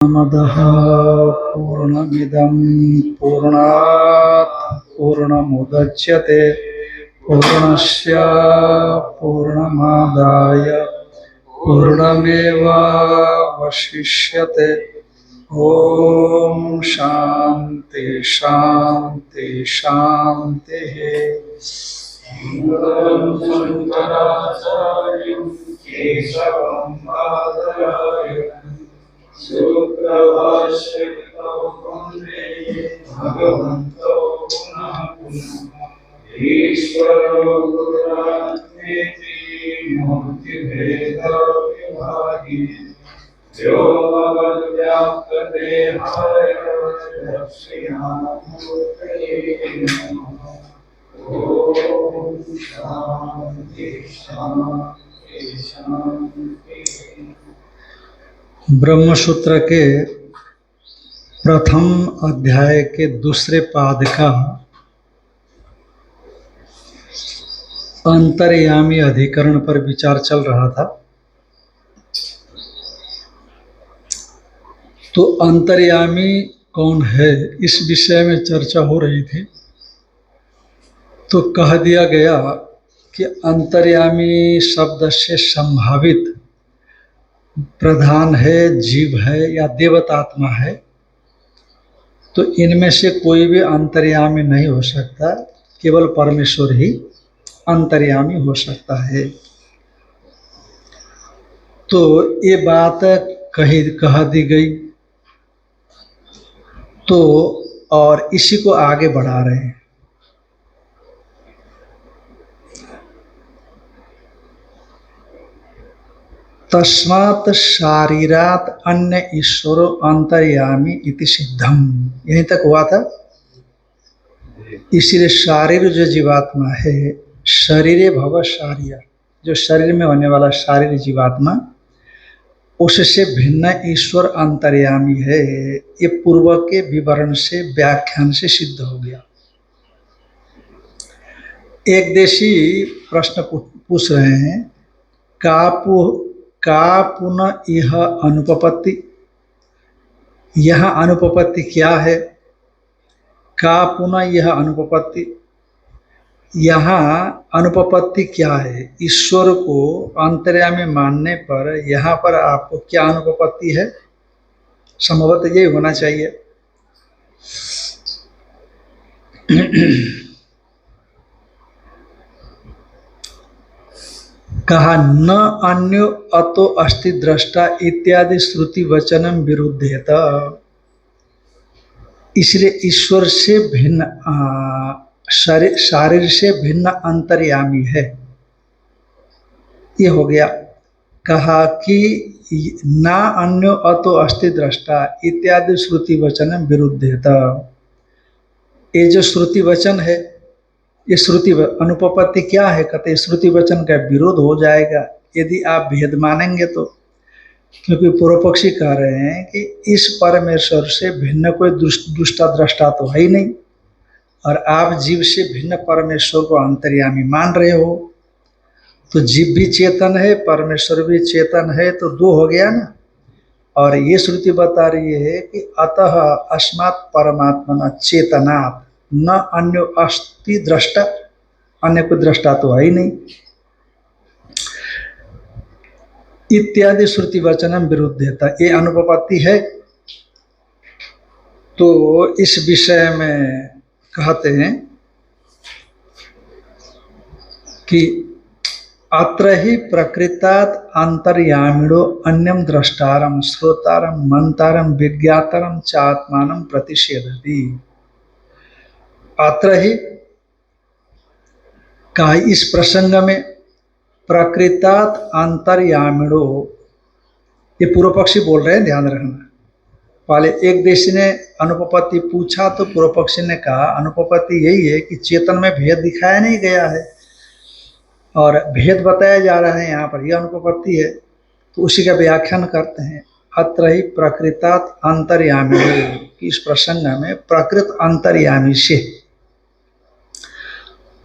पूर्णमदः पूर्णमिदं पूर्णात् पूर्णमुदच्यते पूर्णस्य पूर्णमादाय पूर्णमेवावशिष्यते। ॐ शान्ति शान्ति शान्तिः। शंकराचार्यं केशवं बादरायणं सूत्रभाष्यकृतौ वन्दे भगवन्तौ पुनः पुनः। ईश्वरो गुरुरात्मेति मूर्तिभेदविभागिने व्योमवद्व्याप्तदेहाय दक्षिणामूर्तये नमः। ओम शांति शांति शांति। ब्रह्मसूत्र के प्रथम अध्याय के दूसरे पाद का अंतर्यामी अधिकरण पर विचार चल रहा था। तो अंतर्यामी कौन है, इस विषय में चर्चा हो रही थी। तो कह दिया गया कि अंतर्यामी शब्द से संभावित प्रधान है, जीव है या देवतात्मा है। तो इनमें से कोई भी अंतर्यामी नहीं हो सकता, केवल परमेश्वर ही अंतर्यामी हो सकता है। तो ये बात कह दी गई, तो और इसी को आगे बढ़ा रहे हैं। तस्मात् शारीरात अन्य ईश्वरो अंतर्यामी इति सिद्धम। यहीं तक हुआ था। इसलिए शारीर जो जीवात्मा है, शरीरे भव शारीर, जो शरीर में होने वाला शारीर जीवात्मा, उससे भिन्न ईश्वर अंतर्यामी है। ये पूर्व के विवरण से, व्याख्यान से सिद्ध हो गया। एक देशी प्रश्न पूछ रहे हैं, का पुनः यह अनुपपत्ति, यहाँ अनुपपत्ति क्या है? का पुनः यह अनुपपत्ति, यहाँ अनुपपत्ति क्या है? ईश्वर को अंतर्यामी मानने पर यहाँ पर आपको क्या अनुपपत्ति है? संभवतः यही होना चाहिए। कहा न अन्यो अतो अस्ति दृष्टा इत्यादि श्रुति वचनम विरुद्धेत। इसलिए ईश्वर से भिन्न, शारीर से भिन्न अंतर्यामी है, ये हो गया। कहा कि ना अन्यो अतो अस्ति दृष्टा इत्यादि श्रुति वचनम विरुद्धेत। ये जो श्रुति वचन है, ये श्रुति अनुपपत्ति क्या है? कहते श्रुति वचन का विरोध हो जाएगा यदि आप भेद मानेंगे तो। क्योंकि पूर्व पक्षी कह रहे हैं कि इस परमेश्वर से भिन्न कोई दुष्टा दृष्टा तो है ही नहीं, और आप जीव से भिन्न परमेश्वर को अंतर्यामी मान रहे हो। तो जीव भी चेतन है, परमेश्वर भी चेतन है, तो दो हो गया ना। और ये श्रुति बता रही है कि अतः अस्मात् परमात्मना चेतनात् न अन्यो अस्ति दृष्टा, अन्य कोई दृष्टा तो है ही नहीं। इत्यादि श्रुति वचनम विरुद्धता, ये अनुपपत्ति है। तो इस विषय में कहते हैं कि अत्र ही प्रकृतात् अंतर्यामिणो अन्यम द्रष्टारम श्रोतारम मंतारम विज्ञातरम चात्मानं प्रतिषेधति। अत्र ही का इस प्रसंग में प्रकृतात् अंतर्यामिणो, ये पूर्व पक्षी बोल रहे हैं, ध्यान रखना। पहले एक देशी ने अनुपपत्ति पूछा तो पूर्व पक्षी ने कहा अनुपपत्ति यही है कि चेतन में भेद दिखाया नहीं गया है और भेद बताया जा रहा है, यहाँ पर यह अनुपपत्ति है। तो उसी का व्याख्यान करते हैं। अत्र ही प्रकृतात् अंतर्यामिणो, इस प्रसंग में प्रकृत अंतर्यामी से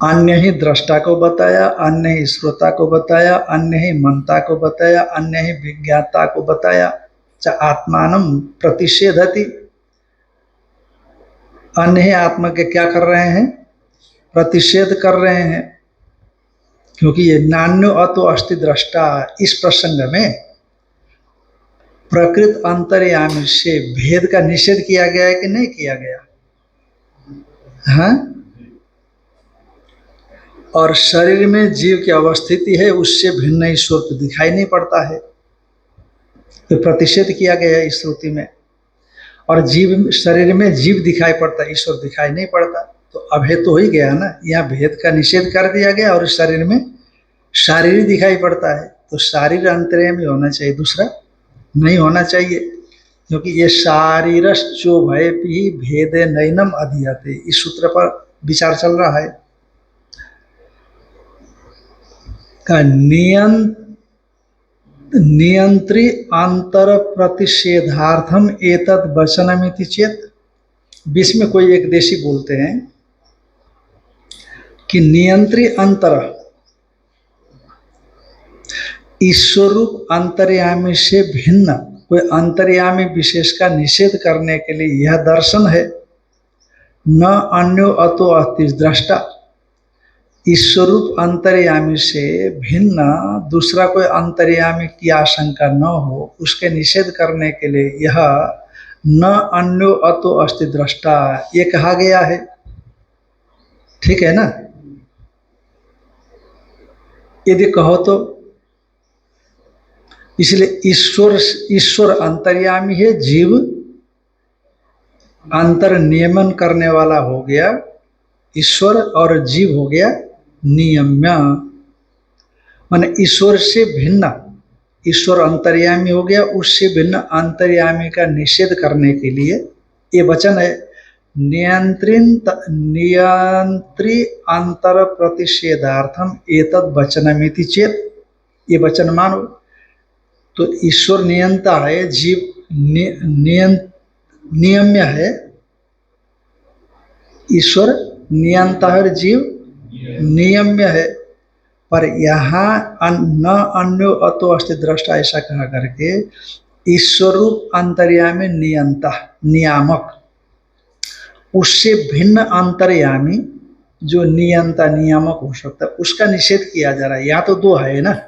अन्य ही दृष्टा को बताया, अन्य ही श्रोता को बताया, अन्य ही मनता को बताया, अन्य ही विज्ञाता को बताया, च आत्मानं प्रतिषेधति। अन्य आत्मा के क्या कर रहे हैं? प्रतिषेध कर रहे हैं, क्योंकि ये नान्यो अतो अस्ति दृष्टा, इस प्रसंग में प्रकृत अंतर्यामी से भेद का निषेध किया गया है कि नहीं किया गया? हाँ, और शरीर में जीव की अवस्थिति है, उससे भिन्न ईश्वर तो दिखाई नहीं पड़ता है, तो प्रतिषेध किया गया है इस श्रुति में। और जीव, शरीर में जीव दिखाई पड़ता, ईश्वर दिखाई नहीं पड़ता, तो अभेद तो हो ही गया ना। यहाँ भेद का निषेध कर दिया गया और शरीर में शारीरिक दिखाई पड़ता है, तो शारीर अंतर्यामी होना चाहिए, दूसरा नहीं होना चाहिए, क्योंकि ये शारीरश्चो भयपि भेदे नैनम अधीयते, इस सूत्र पर विचार चल रहा है। का नियंत्री अंतर प्रतिषेधार्थम एतद वचनमिति चेत। बीच में कोई एक देशी बोलते हैं कि नियंत्री अंतर, ईश्वरूप अंतर्यामी से भिन्न कोई अंतर्यामी विशेष का निषेध करने के लिए यह दर्शन है। न अन्यो अतो अस्ति दृष्टा, ईश्वरूप अंतर्यामी से भिन्न दूसरा कोई अंतर्यामी की आशंका न हो, उसके निषेध करने के लिए यह न अन्यो अतो अस्ति दृष्टा ये कहा गया है। ठीक है ना? यदि कहो तो इसलिए ईश्वर अंतर्यामी है, जीव अंतर नियमन करने वाला हो गया ईश्वर, और जीव हो गया नियम्य। माने ईश्वर से भिन्न, ईश्वर अंतर्यामी हो गया, उससे भिन्न अंतर्यामी का निषेध करने के लिए ये वचन है। नियंत्री अंतर प्रतिषेधार्थम एतद वचनमिति चेत, ये वचन मानो। तो ईश्वर नियंता है, जीव नियम्य है, ईश्वर नियंता है और जीव नियम्य है। पर यहाँ न अन्यो अतो अस्ति दृष्टा ऐसा कहा करके ईश्वरूप अंतर्यामी नियंता नियामक, उससे भिन्न अंतर्यामी जो नियंता नियामक हो सकता है, उसका निषेध किया जा रहा है। यहाँ तो दो है ना,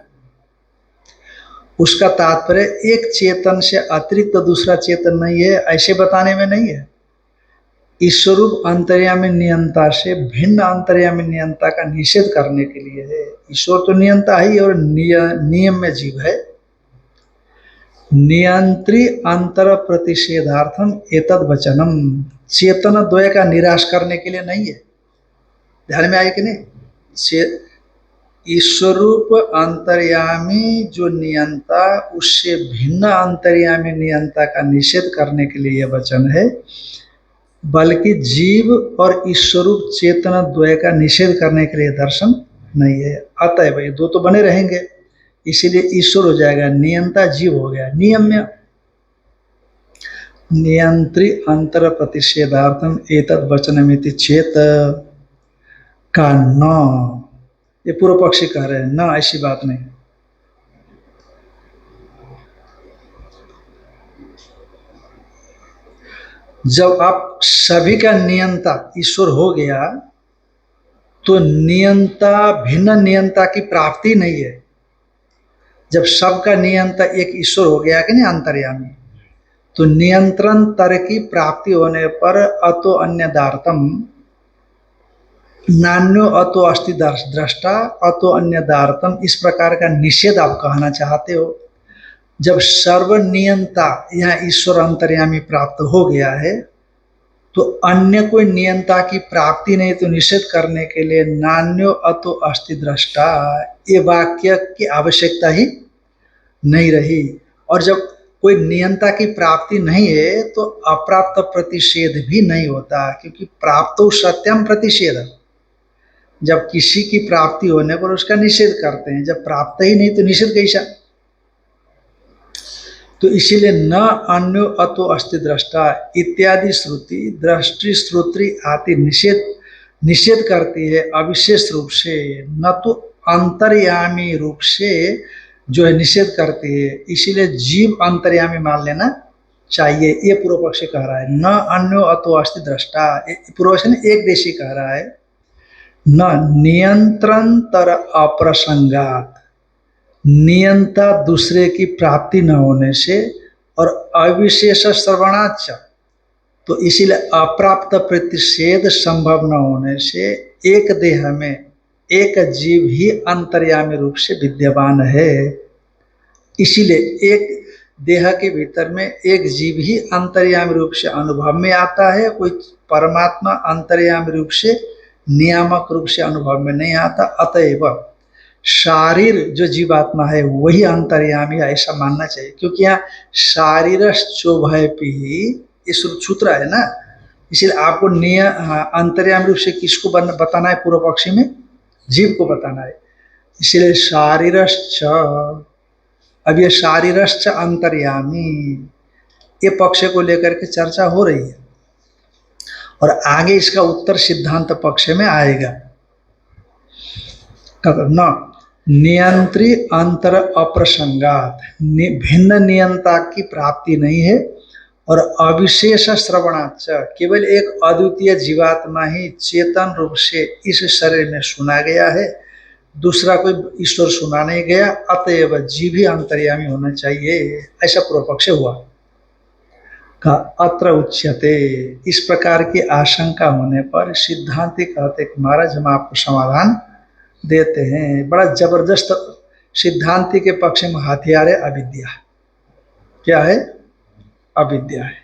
उसका तात्पर्य एक चेतन से अतिरिक्त तो दूसरा चेतन नहीं है ऐसे बताने में नहीं है। ईश्वरूप अंतर्यामी नियंता से भिन्न अंतर्यामी नियंता का निषेध करने के लिए है। ईश्वर तो नियंता ही और नियम में जीव है। नियंत्री अंतर प्रतिषेधार्थम एतद वचनम, चेतन द्वय का निराश करने के लिए नहीं है। ध्यान में आए कि नहीं? ईश्वरूप अंतर्यामी जो नियंता, उससे भिन्न अंतर्यामी नियंता का निषेध करने के लिए यह वचन है, बल्कि जीव और ईश्वरूप चेतना द्वय का निषेध करने के लिए दर्शन नहीं है। अतः भाई दो तो बने रहेंगे, इसीलिए ईश्वर हो जाएगा नियंता, जीव हो गया नियम्य। नियंत्री अंतर प्रतिषेधार्थम एतद वचनमिति चेत का न, ये पूर्व पक्षी कह रहे हैं ना, ऐसी बात नहीं। जब आप सभी का नियंता ईश्वर हो गया तो नियंता भिन्न नियंता की प्राप्ति नहीं है। जब सबका नियंता एक ईश्वर हो गया कि नहीं अंतर्यामी, तो नियंत्रण तर की प्राप्ति होने पर अतो अन्यदार्थम, नान्यो अतो अस्ति दृष्टा अतो अन्यदार्थम, इस प्रकार का निषेध आप कहना चाहते हो। जब सर्वनियंता यहाँ ईश्वर अंतर्यामी प्राप्त हो गया है तो अन्य कोई नियंता की प्राप्ति नहीं, तो निषेध करने के लिए नान्यो अतो अस्ति दृष्टा ये वाक्य की आवश्यकता ही नहीं रही। और जब कोई नियंता की प्राप्ति नहीं है तो अप्राप्त प्रतिषेध भी नहीं होता, क्योंकि प्राप्तो सत्यम प्रतिषेध, जब किसी की प्राप्ति होने पर उसका निषेध करते हैं, जब प्राप्त ही नहीं तो निषेध कैसा? तो इसीलिए न अन्यो अतो अस्ति दृष्टा इत्यादि श्रुति दृष्टि श्रोत्री आदि निषेध करती है अविशेष रूप से, न तो अंतर्यामी रूप से जो है निषेध करती है, इसीलिए जीव अंतर्यामी मान लेना चाहिए, ये पूर्व पक्षी कह रहा है। न अन्यो अतो अस्ति दृष्टा, पूर्व पक्षी ने एक देशी कह रहा है। न नियंत्रण तर अप्रसंगात, नियंता दूसरे की प्राप्ति न होने से, और अविशेष श्रवणाच, तो इसीलिए अप्राप्त प्रतिषेध संभव न होने से एक देह में एक जीव ही अंतर्यामी रूप से विद्यमान है। इसीलिए एक देह के भीतर में एक जीव ही अंतर्यामी रूप से अनुभव में आता है, कोई परमात्मा अंतर्यामी रूप से नियामक रूप से अनुभव में नहीं आता। अतएव शारीर जो जीवात्मा है वही अंतर्यामी है, ऐसा मानना चाहिए। क्योंकि यहाँ शारीरश्चोभयपि, ये सूत्र है ना, इसलिए आपको अंतर्यामी रूप से किसको बताना है? पूर्व पक्षी में जीव को बताना है। इसलिए शारीरश्च, अब ये शारीरश्च अंतर्यामी, ये पक्ष को लेकर के चर्चा हो रही है, और आगे इसका उत्तर सिद्धांत पक्ष में आएगा। न नियंत्री अंतर अप्रसंगात, भिन्न नियंता की प्राप्ति नहीं है, और अविशेष श्रवणाच, केवल एक अद्वितीय जीवात्मा ही चेतन रूप से इस शरीर में सुना गया है, दूसरा कोई ईश्वर सुना नहीं गया। अतएव जीव ही अंतर्यामी होना चाहिए, ऐसा पूर्व पक्ष हुआ। का अत्र उच्यते, इस प्रकार की आशंका होने पर सिद्धांति कहते कि महाराज हम आपको समाधान देते हैं। बड़ा जबरदस्त सिद्धांति के पक्ष में हथियार है अविद्या। क्या है? अविद्या है।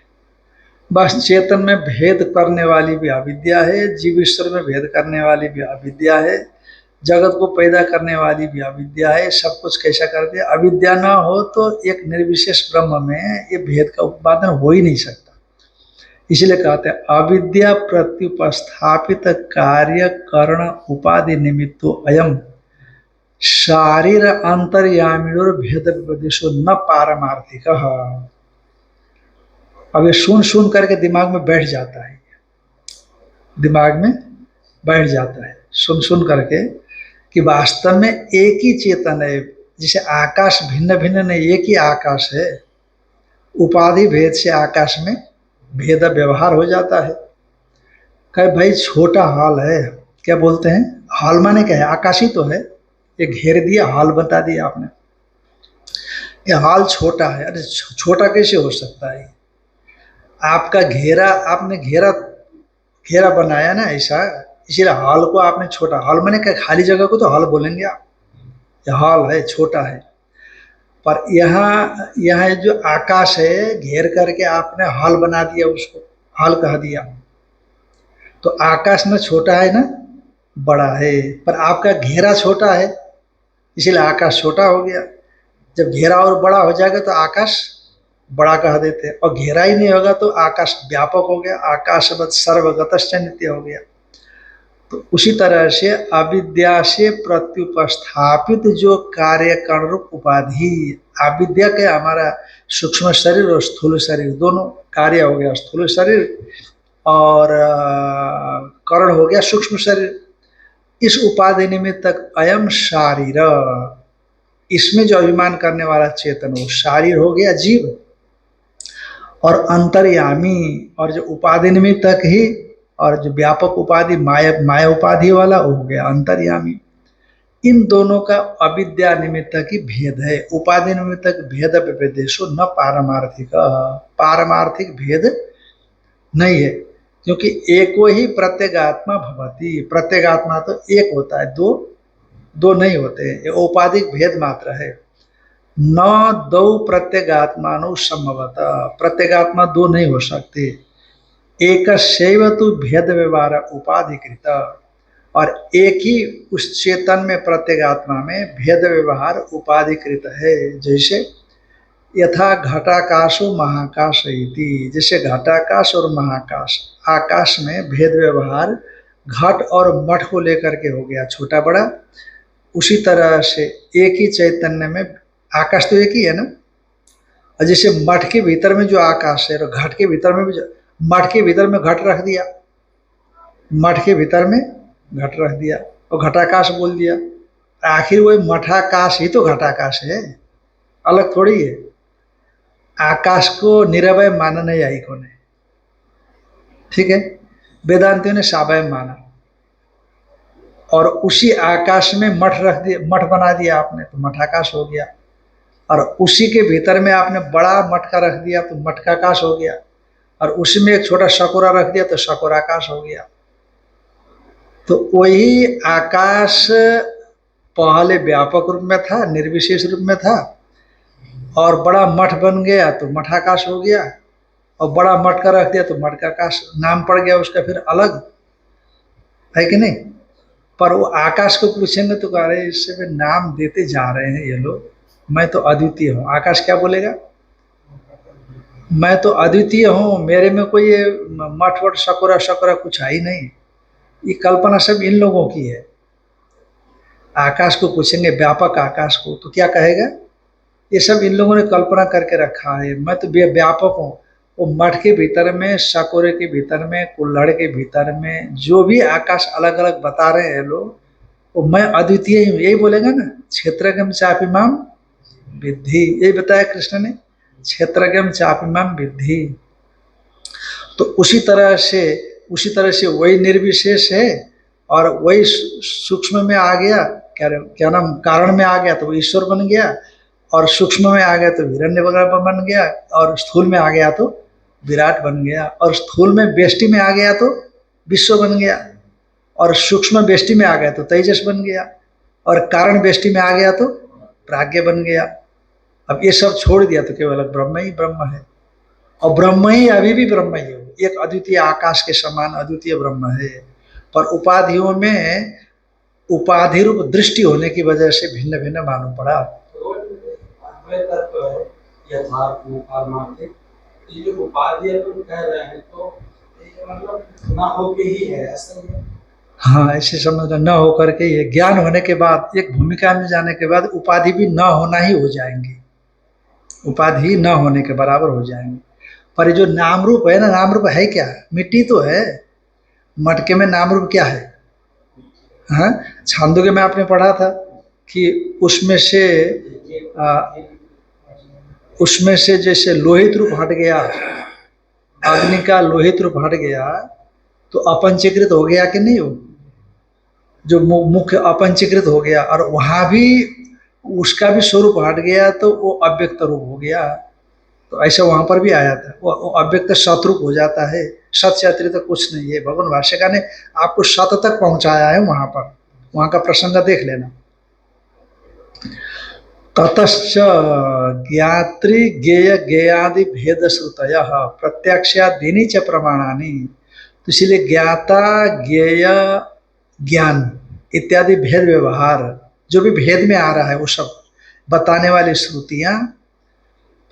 बस चेतन में भेद करने वाली भी अविद्या है, जीव ईश्वर में भेद करने वाली भी अविद्या है, जगत को पैदा करने वाली भी अविद्या है। सब कुछ कैसा कर दिया? अविद्या ना हो तो एक निर्विशेष ब्रह्म में ये भेद का उत्पादन हो ही नहीं सकता। इसलिए कहते हैं अविद्या प्रत्युपस्थापित कार्य करण उपाधि निमित्तो अयम शारीर अंतर्यामिनोर भेद विदेशो न पारमार्थिक। अब ये सुन करके दिमाग में बैठ जाता है, दिमाग में बैठ जाता है सुन करके कि वास्तव में एक ही चेतन है। जैसे आकाश भिन्न भिन्न नहीं, एक ही आकाश है। उपाधि भेद से आकाश में भेद व्यवहार हो जाता है। कहे भाई छोटा हॉल है, क्या बोलते हैं? हॉल माने क्या है? आकाश ही तो है। ये घेर दिया, हॉल बता दिया आपने, ये हॉल छोटा है। अरे छोटा कैसे हो सकता है? आपका घेरा, आपने घेरा बनाया ना ऐसा, इसीलिए हॉल को आपने छोटा, हॉल माने क्या? खाली जगह को तो हॉल बोलेंगे आप। यह हॉल है, छोटा है। पर यहाँ जो आकाश है घेर करके आपने हॉल बना दिया, उसको हॉल कह दिया। तो आकाश में छोटा है ना, बड़ा है। पर आपका घेरा छोटा है, इसीलिए आकाश छोटा हो गया। जब घेरा और बड़ा हो जाएगा तो आकाश बड़ा कह देते हैं, और घेरा ही नहीं होगा तो आकाश व्यापक हो गया, आकाशवत् सर्वगतश्च नित्य हो गया। तो उसी तरह से अविद्या से प्रत्युपस्थापित जो कार्य करण रूप उपाधि, अविद्या के हमारा सूक्ष्म शरीर और स्थूल शरीर दोनों कार्य हो गया, स्थूल शरीर और करण हो गया सूक्ष्म शरीर। इस उपाधि निमित्तक अयम शारीर, इसमें जो अभिमान करने वाला चेतन वो शारीर हो गया जीव, और अंतर्यामी, और जो उपाधि निमित्तक ही और जो व्यापक उपाधि माया उपाधि वाला वो हो गया अंतर्यामी। इन दोनों का अविद्या निमित्तक ही भेद है। उपाधि निमित्तक भेद विदेशो न पारमार्थिक, पारमार्थिक भेद नहीं है, क्योंकि एको ही प्रत्यगात्मा भवति। प्रत्यगात्मा तो एक होता है, दो नहीं होते। ये औपाधिक भेद मात्र है। न दो प्रत्यगात्मानु संभवत, प्रत्यगात्मा दो नहीं हो सकते। एक शैव तो भेद व्यवहार उपाधिकृत, और एक ही उस चेतन में प्रत्यगात्मा में भेद व्यवहार उपाधिकृत है। जैसे यथा घटाकाशो महाकाश इति, जैसे घटाकाश और महाकाश, आकाश में भेद व्यवहार घट और मठ को लेकर के हो गया, छोटा बड़ा। उसी तरह से एक ही चैतन्य में, आकाश तो एक ही है ना, और जैसे मठ के भीतर में जो आकाश है, और घट के भीतर में भी, मठ के भीतर में घट रख दिया, मठ के भीतर में घट रख दिया और घटाकाश बोल दिया। आखिर वही मठाकाश ही तो घटाकाश है, अलग थोड़ी है। आकाश को निरवय माना नहीं आइको ने, ठीक है, वेदांतियों ने सावयव माना, और उसी आकाश में मठ रख दिया, मठ बना दिया आपने तो मठाकाश हो गया। और उसी के भीतर में आपने बड़ा मटका रख दिया तो मटकाकाश हो गया, और उसी में एक छोटा शकोरा रख दिया तो शकोराकाश हो गया। तो वही आकाश पहले व्यापक रूप में था, निर्विशेष रूप में था, और बड़ा मठ बन गया तो मठाकाश हो गया, और बड़ा मटका रख दिया तो मटकाकाश नाम पड़ गया उसका फिर अलग, है कि नहीं। पर वो आकाश को पूछेंगे तो कह रहे इससे भी नाम देते जा रहे हैं ये लोग, मैं तो अद्वितीय हूँ। आकाश क्या बोलेगा, मैं तो अद्वितीय हूँ, मेरे में कोई ये मठ वट शकोरा शकोरा कुछ है ही नहीं, ये कल्पना सब इन लोगों की है। आकाश को पूछेंगे, व्यापक आकाश को, तो क्या कहेगा, ये सब इन लोगों ने कल्पना करके रखा है, मैं तो व्यापक हूँ। वो मठ के भीतर में, शकोरे के भीतर में, कुल्हड़ के भीतर में जो भी आकाश अलग अलग बता रहे हैं लोग, वो मैं अद्वितीय हूँ, यही बोलेगा ना। क्षेत्रज्ञम चापिमाम विद्धि, यही बताया कृष्ण ने, क्षेत्रज्ञम चापिमाम विद्धि। तो उसी तरह से वही निर्विशेष है, और वही सूक्ष्म में आ गया, क्या नाम, कारण में आ गया तो वो ईश्वर बन गया, और सूक्ष्म में आ गया तो हिरण्य वगैरह बन गया, और स्थूल में आ गया तो विराट बन गया, और स्थूल में बेष्टि में आ गया तो विश्व बन गया, और सूक्ष्म बेष्टि में आ गया तो तेजस बन गया, और कारण बेष्टि में आ गया तो प्राज्ञ बन गया। अब ये सब छोड़ दिया तो केवल ब्रह्म ही ब्रह्म है, और ब्रह्म ही अभी भी ब्रह्म ही है, एक अद्वितीय आकाश के समान अद्वितीय ब्रह्म है। पर उपाधियों में उपाधि रूप दृष्टि होने की वजह से भिन्न भिन्न मालूम पड़ा। यथार्थ में पारमार्थिक, ये जो उपाधि अपन कह रहे हैं तो ये मतलब ना होके ही है, ऐसा ही है। हाँ, ऐसे समझ न होकर के ये ज्ञान होने के बाद, एक भूमिका में जाने के बाद उपाधि भी न होना ही हो जाएंगे, उपाधि न होने के बराबर हो जाएंगे। पर ये जो नाम रूप है ना, नाम रूप है क्या, मिट्टी तो है, मटके में नाम रूप क्या है। हाँ, छांदोग्य में आपने पढ़ा था कि उसमें से जैसे लोहित रूप हट गया, अग्नि का लोहित रूप हट गया तो अपंचीकृत हो गया कि नहीं, हो जो मुख्य अपंचीकृत हो गया, और वहां भी उसका भी स्वरूप हट गया तो वो अव्यक्त रूप हो गया। तो ऐसा वहां पर भी आया था, वो अव्यक्त सतरूप हो जाता है, सत से अतिरिक्त कुछ नहीं है। भगवान भाष्यकार ने आपको सत तक पहुंचाया है, वहां का प्रसंग देख लेना। ततश्च ज्ञात्री ज्ञेय ज्ञेयादि भेद श्रुतय प्रत्यक्षादीनि च प्रमाणानि, तो इसलिए ज्ञाता ज्ञेय ज्ञान इत्यादि भेद व्यवहार जो भी भेद में आ रहा है वो सब बताने वाली श्रुतियां,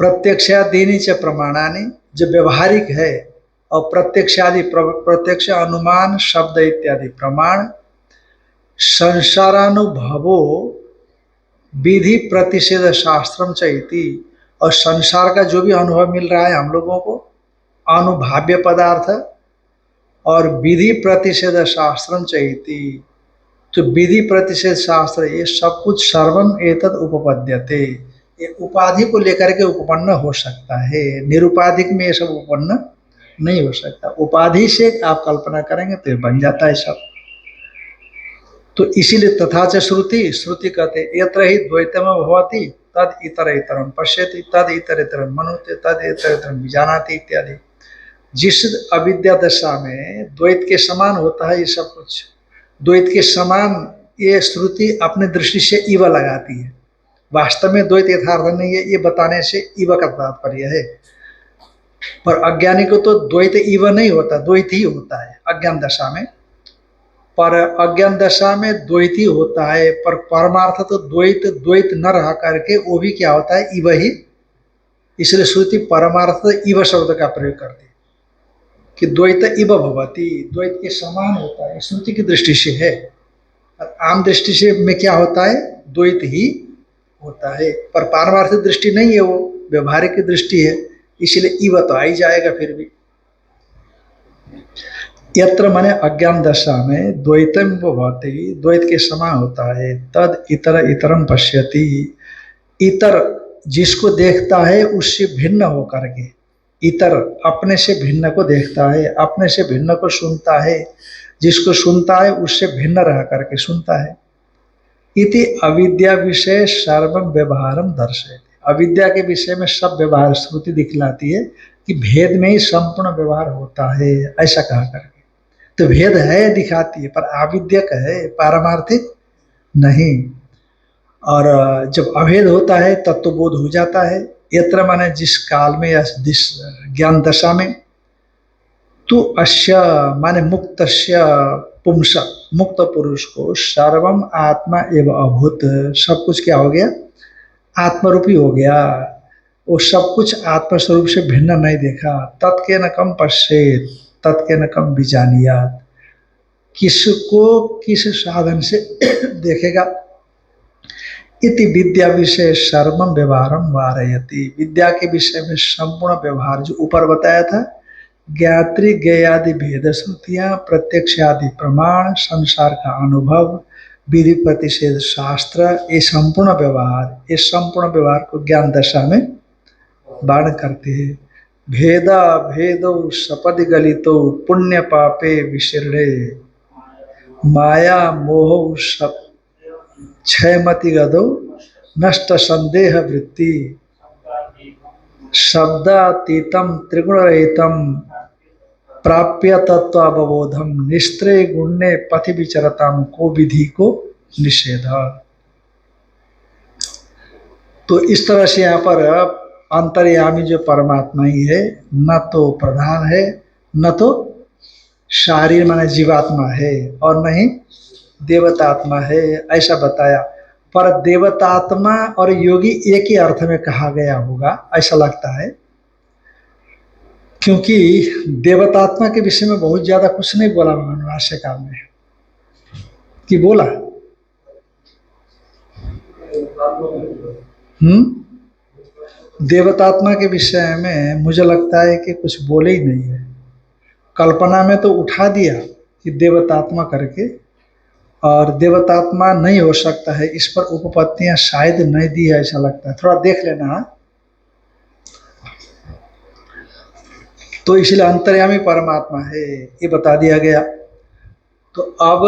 प्रत्यक्षादीनि च प्रमाणानि जो व्यवहारिक है, और प्रत्यक्षादि प्रत्यक्ष अनुमान शब्द इत्यादि प्रमाण, संसारानुभवो विधि प्रतिषेध शास्त्रम चैति, और संसार का जो भी अनुभव मिल रहा है हम लोगों को, अनुभाव्य पदार्थ, और विधि प्रतिषेध शास्त्रम चैति, तो विधि प्रतिषेध शास्त्र, ये सब कुछ सर्वम एतद उपपद्यते, ये उपाधि को लेकर के उपपन्न हो सकता है, निरुपाधिक में ये सब उपपन्न नहीं हो सकता। उपाधि से आप कल्पना करेंगे तो ये बन जाता है सब। तो इसीलिए तथा च श्रुति कहते यत्र ही द्वैतम भवति तद इतर इतरम पश्यति तद इतर इतरम मनुते तद इतर इतरम विजानाति इत्यादि। जिस अविद्या दशा में द्वैत के समान होता है ये सब कुछ, द्वैत के समान ये श्रुति अपने दृष्टि से इव लगाती है, वास्तव में द्वैत यथार्थ नहीं है, ये बताने से इव का तात्पर्य है। पर अज्ञानी को तो द्वैत इव नहीं होता, द्वैत ही होता है अज्ञान दशा में। पर अज्ञान दशा में द्वैत ही होता है, पर परमार्थ तो द्वैत न रह करके वो भी क्या होता है, इव ही। इसलिए श्रुति परमार्थ इव शब्द का प्रयोग करती है कि द्वैत इव भवति, द्वैत के समान होता है, श्रुति की दृष्टि से है। आम दृष्टि से में क्या होता है, द्वैत ही होता है, पर पारमार्थिक दृष्टि नहीं है, वो व्यवहारिक की दृष्टि है, इसलिए इव तो आ ही जाएगा फिर भी। यत्र माने अज्ञान दशा में द्वैतम वो भवति, द्वैत के समान होता है। तद इतर इतरम पश्यति, इतर जिसको देखता है उससे भिन्न होकर के, इतर अपने से भिन्न को देखता है, अपने से भिन्न को सुनता है, जिसको सुनता है उससे भिन्न रह करके सुनता है। इति अविद्या विषय सर्वम व्यवहारम दर्शयति, अविद्या के विषय में सब व्यवहार श्रुति दिखलाती है कि भेद में ही संपूर्ण व्यवहार होता है, ऐसा कहा करके। तो भेद है दिखाती है, पर आविद्यक है, पारमार्थिक नहीं। और जब अभेद होता है तब तो बोध हो जाता है। यत्र माने जिस काल में या जिस ज्ञान दशा में, तो अश्य माने मुक्तस्य पुंस, मुक्त पुरुष को सर्वम आत्मा एवं अभूत, सब कुछ क्या हो गया, आत्मरूपी हो गया। वो सब कुछ आत्मस्वरूप से भिन्न नहीं देखा। तत्के न कम पश्चेत, तत्के न कम विजानियात, किसको किस साधन से देखेगा। इति विद्या विषय सर्वम व्यवहारम वारयति, विद्या के विषय में संपूर्ण व्यवहार जो ऊपर बताया था, ज्ञात्री ज्ञेयादि भेद श्रुतियां, प्रत्यक्ष आदि प्रमाण, संसार का अनुभव, विधि प्रतिषेध शास्त्र, ये संपूर्ण व्यवहार, ये संपूर्ण व्यवहार को ज्ञान दशा में बाण करते हैं। भेदा भेदो सपदि गलितो पुण्य पापे विशीर्णे, माया मोह सब क्षयमति गदो नष्ट संदेह वृत्ति, शब्दातीतम त्रिगुणरहितम प्राप्य तत्वावबोधम, निस्त्रय गुण्य पथि विचरताम को विधि को निषेध। तो इस तरह से यहाँ पर अंतर्यामी जो परमात्मा ही है, न तो प्रधान है, न तो शारीर माने जीवात्मा है, और न ही देवतात्मा है, ऐसा बताया। पर देवतात्मा और योगी एक ही अर्थ में कहा गया होगा ऐसा लगता है, क्योंकि देवतात्मा के विषय में बहुत ज्यादा कुछ नहीं बोला उन्होंने भाष्यकार में, कि बोला देवतात्मा के विषय में मुझे लगता है कि कुछ बोले ही नहीं है। कल्पना में तो उठा दिया कि देवतात्मा करके, और देवतात्मा नहीं हो सकता है, इस पर उपपत्तियां शायद नहीं दी है ऐसा लगता है, थोड़ा देख लेना। तो इसलिए अंतर्यामी परमात्मा है ये बता दिया गया। तो अब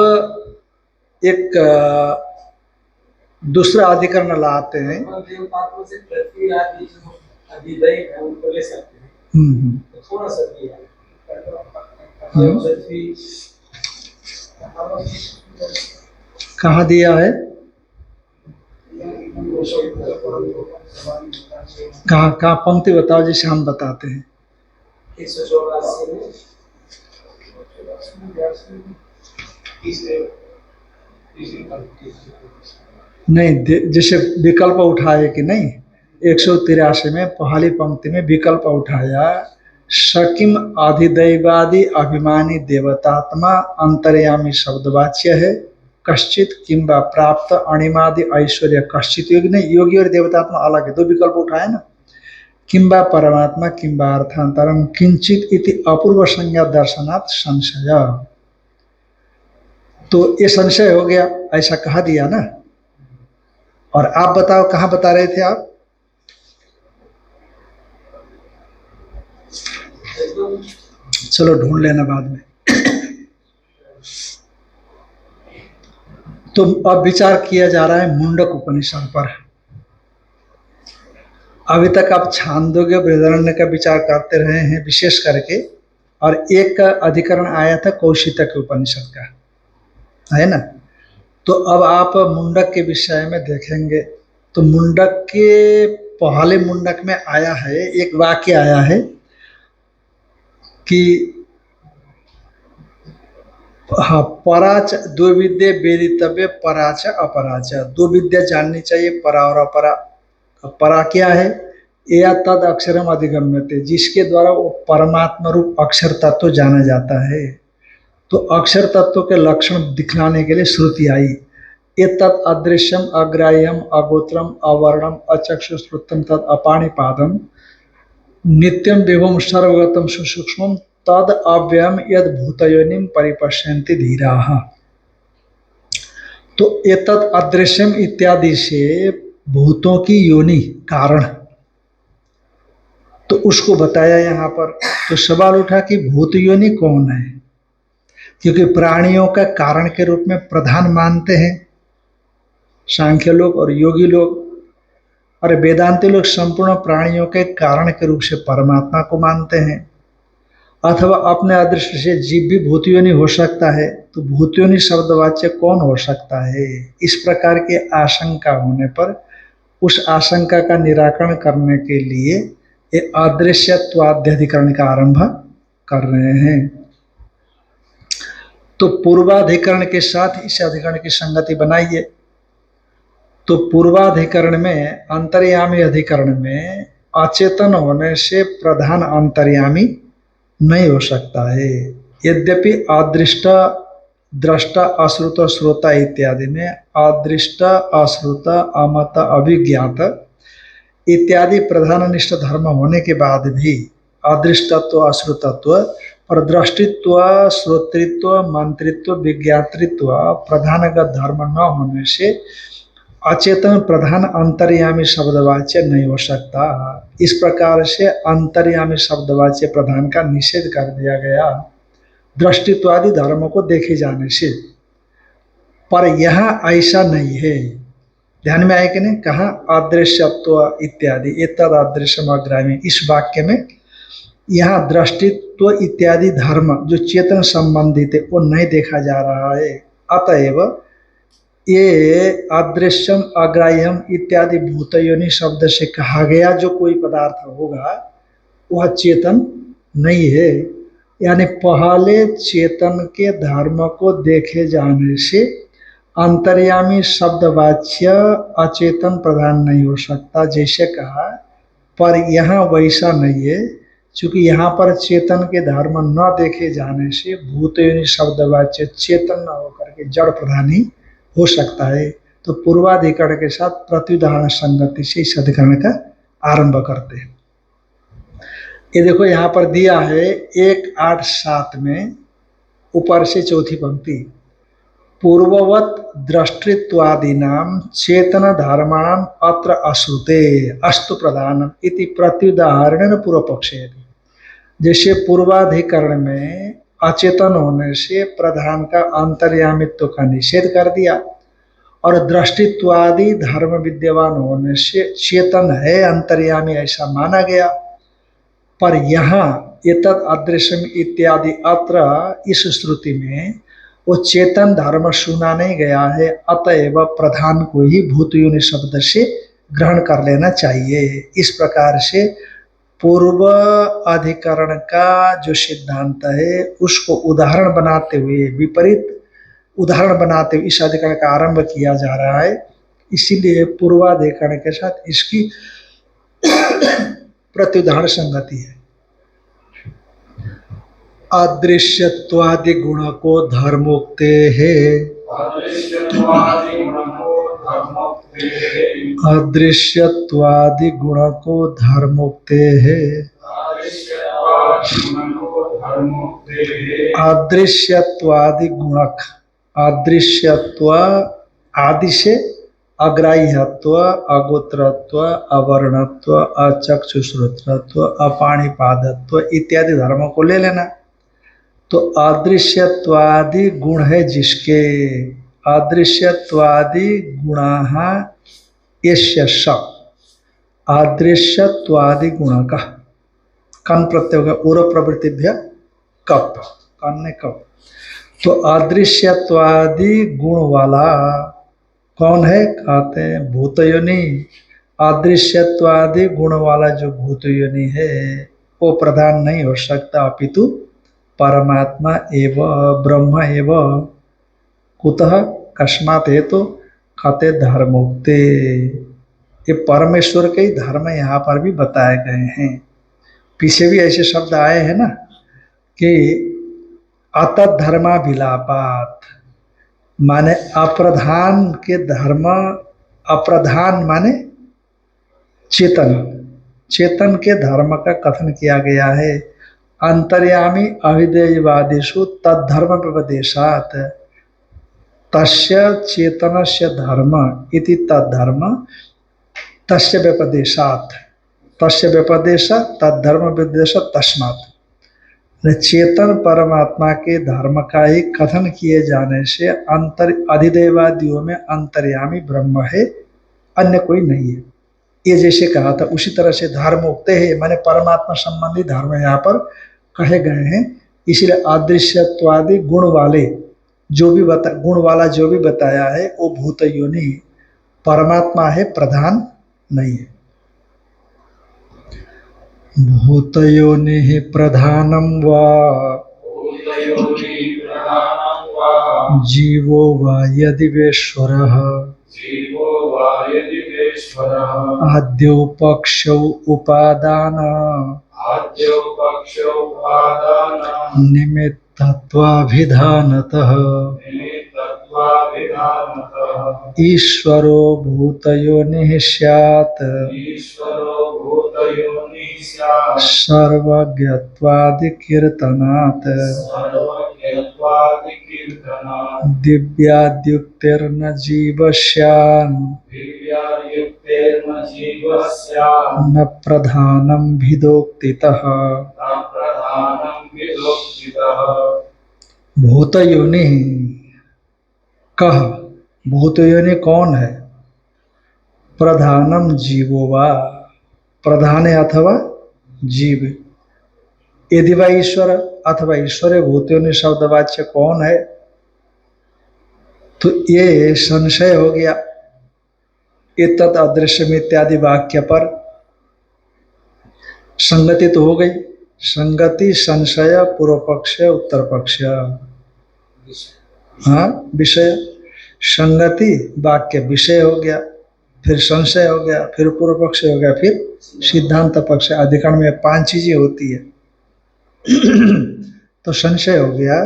एक दूसरा अधिकरण लाते हैं। देवतात्मा से पृथ्वी आदि जो अधिदैव है उनको ले सकते हैं। तो थोड़ा सा दिया पृथ्वी कहाँ दिया है, कहाँ कहाँ पंक्ति बताओ जिसे हम बताते हैं। 184 नहीं, जैसे विकल्प उठाए कि नहीं, 183 में पहली पंक्ति में विकल्प उठाया, सकिम अधिदैवादि अभिमानी देवतात्मा अंतर्यामी शब्दवाच्य है, कश्चित किंबा प्राप्त अणिमादि ऐश्वर्य कश्चित, योगी नहीं, योगी और देवतात्मा अलग है, दो विकल्प उठाए ना। किंबा परमात्मा किंबा अर्थांतरम किंचित इति अपूर्व संज्ञा दर्शनात् संशय, तो ये संशय हो गया ऐसा कहा दिया ना। और आप बताओ कहाँ बता रहे थे आप, चलो ढूंढ लेना बाद में। तो अब विचार किया जा रहा है मुंडक उपनिषद पर। अभी तक आप छांदोग्य बृहदारण्य का विचार करते रहे हैं विशेष करके, और एक का अधिकरण आया था कौशितक उपनिषद का, है ना। तो अब आप मुंडक के विषय में देखेंगे। तो मुंडक के पहले मुंडक में आया है, एक वाक्य आया है कि हाँ, पराच दो विद्या वेदितव्य पराच अपराच, दो विद्या जाननी चाहिए, परा और अपरा। परा क्या है, या तद अक्षरम अधिगम्यते, जिसके द्वारा वो परमात्मा रूप अक्षर तत्व जाना जाता है। तो अक्षर तत्व के लक्षण दिखलाने के लिए श्रुति आई, ये तत् अदृश्यम अग्राह्यम अगोत्रम अवर्णम अचक्षुश्रुतम तत् अपाणिपादम नित्यम विभम सर्वगतम सुसूक्ष्मम तद अव्ययम यद भूतयोनिम परिपश्यन्ति धीराः। तो एतद अदृश्यम इत्यादि से भूतों की योनि कारण, तो उसको बताया यहाँ पर। तो सवाल उठा कि भूत योनि कौन है, क्योंकि प्राणियों का कारण के रूप में प्रधान मानते हैं सांख्य लोग और योगी लोग, और वेदांती लोग संपूर्ण प्राणियों के कारण के रूप से परमात्मा को मानते हैं। अथवा अपने अदृष्ट से जीव भी भूतयोनि हो सकता है, तो भूतयोनि शब्दवाच्य कौन हो सकता है, इस प्रकार की आशंका होने पर उस आशंका का निराकरण करने के लिए ये अदृश्यत्वाद्यधिकरण का आरंभ कर रहे हैं। तो पूर्वाधिकरण के साथ इस अधिकरण की संगति बनाइए। तो पूर्वाधिकरण में, अंतर्यामी अधिकरण में अचेतन होने से प्रधान अंतर्यामी नहीं हो सकता है। यद्यपि अदृष्ट, दृष्टा, अश्रुत, श्रोता इत्यादि में अदृष्ट, अश्रुत, अमत, अभिज्ञात इत्यादि प्रधाननिष्ठ धर्म होने के बाद भी अदृष्टत्व, अश्रुतत्व और दृष्टित्व, श्रोतृत्व, मंत्रित्व, विज्ञातृत्व प्रधानगत धर्म न होने से अचेतन प्रधान अंतर्यामी शब्दवाच्य नहीं हो सकता। इस प्रकार से अंतर्यामी शब्दवाच्य प्रधान का निषेध कर दिया गया दृष्टित्वादि धर्मों को देखे जाने से। पर यहाँ ऐसा नहीं है, ध्यान में आए कि नहीं, कहा अदृश्यत्व इत्यादि एतद अदृश्यम अग्रामी, इस वाक्य में यहाँ दृष्टित्व इत्यादि धर्म जो चेतन संबंधित है वो नहीं देखा जा रहा है। अतएव ये अदृश्यम, अग्राह्यम इत्यादि भूतयोनि शब्द से कहा गया जो कोई पदार्थ होगा वह चेतन नहीं है। यानी पहले चेतन के धर्म को देखे जाने से अंतर्यामी शब्दवाच्य अचेतन प्रधान नहीं हो सकता, जैसे कहा। पर यहाँ वैसा नहीं है, क्योंकि यहाँ पर चेतन के धर्म न देखे जाने से भूतयोनि शब्दवाच्य चेतन न होकर के जड़ प्रधान ही हो सकता है। तो पूर्वाधिकरण के साथ प्रत्युदाहरण संगति से इस अधिकरण का आरंभ करते हैं। ये देखो यहाँ पर दिया है 1, 8, 7 में ऊपर से चौथी पंक्ति, पूर्ववत दृष्टित्वादीनाम चेतन धर्माणाम अत्र अश्रुते अस्तु प्रधानम इति प्रत्युदाहरण पूर्व पक्षे। जैसे पूर्वाधिकरण में अचेतन होने से प्रधान का अंतर्यामित्व का निषेध कर दिया, और दृष्टित्वादि धर्म विद्यमान होने से चेतन है अंतर्यामी ऐसा माना गया। पर यहाँ एतद अदृश्यम इत्यादि अत्र इस श्रुति में वो चेतन धर्म सुना नहीं गया है, अतएव प्रधान को ही भूतयोनि शब्द से ग्रहण कर लेना चाहिए। इस प्रकार से पूर्व अधिकरण का जो सिद्धांत है उसको उदाहरण बनाते हुए, विपरीत उदाहरण बनाते हुए इस अधिकरण का आरंभ किया जा रहा है। इसीलिए पूर्वाधिकरण के साथ इसकी प्रत्युदाहरण संगति है। अदृश्यत्वादि गुण को धर्मोक्ते है, अदृश्यत्वादि गुण को धर्मोक्ते है, अदृश्यत्वादि गुणक, अदृश्यत्व आदि से अग्राह्यत्व, अगोत्रत्व, अवर्णत्व, अचक्षुश्रोत्रत्व, अपाणिपादत्व इत्यादि धर्मों को ले लेना। तो अदृश्यत्वादि गुण है जिसके, अदृश्यत्वादि गुणाः यस्य स, अदृश्यत्वादि गुण का कन प्रत्यय होगा उर प्रवृत्तिभ्य कप, कन ने कप। तो अदृश्यत्वादि गुण वाला कौन है, कहते हैं भूतयोनि। अदृश्यत्वादि गुण वाला जो भूतयोनि है वो प्रधान नहीं हो सकता, अपितु परमात्मा एवं ब्रह्म एवं। कुतः कस्मात् हेतु कहते धर्मोक्ते, ये परमेश्वर के ही धर्म यहाँ पर भी बताए गए हैं। पीछे भी ऐसे शब्द आए हैं ना कि अतत धर्माभिलापात, माने अप्रधान के धर्म, अप्रधान माने चेतन, चेतन के धर्म का कथन किया गया है। अंतर्यामी अविधेयवादिषु तद्धर्म व्यपदेशात तस्य चेतनस्य धर्म इति तद्धर्म तस्य व्यपदेशात तस्य व्यपदेश तद्धर्म व्यपदेश तस्मात्। चेतन परमात्मा के धर्म का ही कथन किए जाने से अंतर अधिदेवादियों में अंतर्यामी ब्रह्म है, अन्य कोई नहीं है। ये जैसे कहा था उसी तरह से धर्म उगते हैं, माने परमात्मा संबंधी धर्म यहाँ पर कहे गए हैं। इसलिए अदृश्यत्वादि गुण वाले जो भी गुण वाला जो भी बताया है वो भूत योनि परमात्मा है, प्रधान नहीं है। भूत योनि प्रधानम वा जीवो वा यदि वेश्वरः आद्यो पक्षौ उपादान निमित्तत्वाभिधानतः ईश्वरो भूतयोनिः स्यात् सर्वज्ञत्वादिकीर्तनात् दिव्याद्युक्तिर्न जीवस्यान् न प्रधानं भिदोक्तितः। भूतयोनि कह, भूतयोनि कौन है? प्रधानम जीवो वा, प्रधान है अथवा जीव। यदि वा ईश्वर अथवा ईश्वर भूतयोनि शब्दवाच्य कौन है? तो ये संशय हो गया इत्तत् अदृश्यम इत्यादि वाक्य पर। संगति तो हो गई, संगति संशय पूर्व पक्ष उत्तर पक्ष, हाँ विषय। संगति वाक्य विषय हो गया, फिर संशय हो गया, फिर पूर्व पक्ष हो गया, फिर सिद्धांत पक्ष। अधिकरण में 5 चीजें होती है। तो संशय हो गया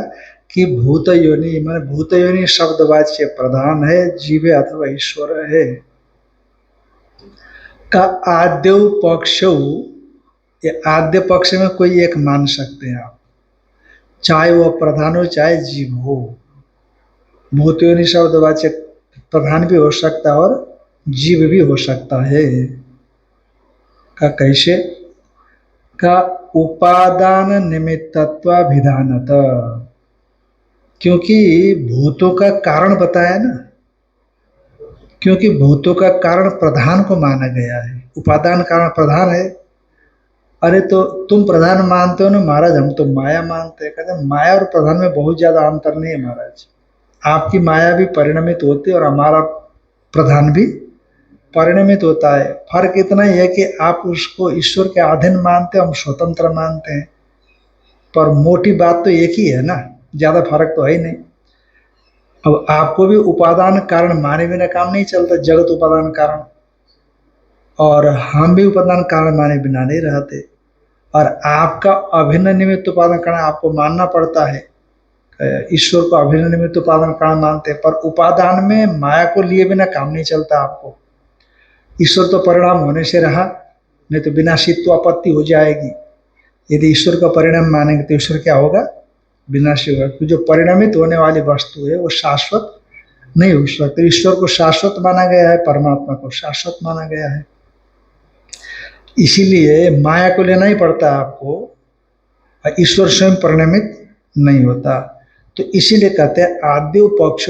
कि भूत योनि माने भूत योनि शब्दवाच्य प्रधान है, जीव अथवा ईश्वर है। का आद्य पक्ष, ये आद्य पक्ष में कोई एक मान सकते हैं आप, चाहे वो प्रधान हो चाहे जीव हो। भूत योनि शब्दवाच्य प्रधान भी हो सकता है और जीव भी हो सकता है। का कैसे? का उपादान निमित्तत्वाभिधानत, क्योंकि भूतों का कारण बताया ना, क्योंकि भूतों का कारण प्रधान को माना गया है, उपादान कारण प्रधान है। अरे तो तुम प्रधान मानते हो ना महाराज, हम तो माया मानते हैं। कहते माया और प्रधान में बहुत ज्यादा अंतर नहीं है महाराज। आपकी माया भी परिणमित होती है और हमारा प्रधान भी परिणमित होता है। फर्क इतना ही है कि आप उसको ईश्वर के अधीन मानते हो, हम स्वतंत्र मानते हैं। पर मोटी बात तो एक ही है ना, ज्यादा फर्क तो है ही नहीं। अब आपको भी उपादान कारण माने बिना काम नहीं चलता, जगत उपादान कारण, और हम भी उपादान कारण माने बिना नहीं रहते। और आपका अभिन्न निमित्त उपादान कारण आपको मानना पड़ता है। ईश्वर को अभिन्न निमित्त उपादान कारण मानते हैं, पर उपादान में माया को लिए बिना काम नहीं चलता आपको। ईश्वर तो परिणाम होने से रहा, नहीं तो विनाशित्व आपत्ति हो जाएगी। यदि ईश्वर का परिणाम मानेंगे तो ईश्वर क्या होगा? विनाशी होगा। तो जो परिणामित होने वाली वस्तु है वो शाश्वत नहीं हो सकती। ईश्वर को शाश्वत माना गया है, परमात्मा को शाश्वत माना गया है। इसीलिए माया को लेना ही पड़ता है आपको, ईश्वर स्वयं परिणामित नहीं होता। तो इसीलिए कहते हैं आद्य पक्ष